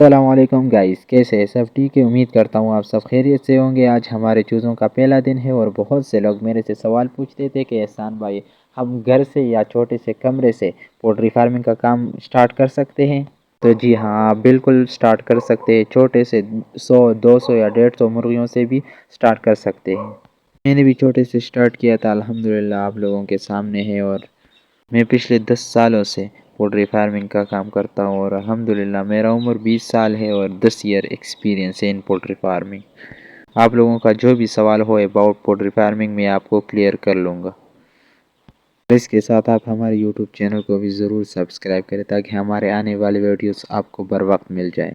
अस्सलामुअलैकुम गाइस, कैसे हैं सब? ठीक है, उम्मीद करता हूँ आप सब खैरियत से होंगे। आज हमारे चूज़ों का पहला दिन है और बहुत से लोग मेरे से सवाल पूछते थे कि एहसान भाई, हम घर से या छोटे से कमरे से पोल्ट्री फार्मिंग का काम स्टार्ट कर सकते हैं? तो जी हाँ, आप बिल्कुल स्टार्ट कर सकते हैं। छोटे से 100 200 या 150 मुर्गियों से भी स्टार्ट कर सकते हैं। मैंने भी छोटे से स्टार्ट किया था, अल्हम्दुलिल्लाह आप लोगों के सामने है। और मैं पिछले 10 सालों से पोल्ट्री फार्मिंग का काम करता हूँ और अल्हम्दुलिल्लाह मेरा उम्र 20 साल है और 10 ईयर एक्सपीरियंस है इन पोल्ट्री फार्मिंग। आप लोगों का जो भी सवाल हो अबाउट पोल्ट्री फार्मिंग मैं आपको क्लियर कर लूँगा। इसके साथ आप हमारे यूट्यूब चैनल को भी ज़रूर सब्सक्राइब करें ताकि हमारे आने वाले वीडियोस आपको बर वक्त मिल जाए।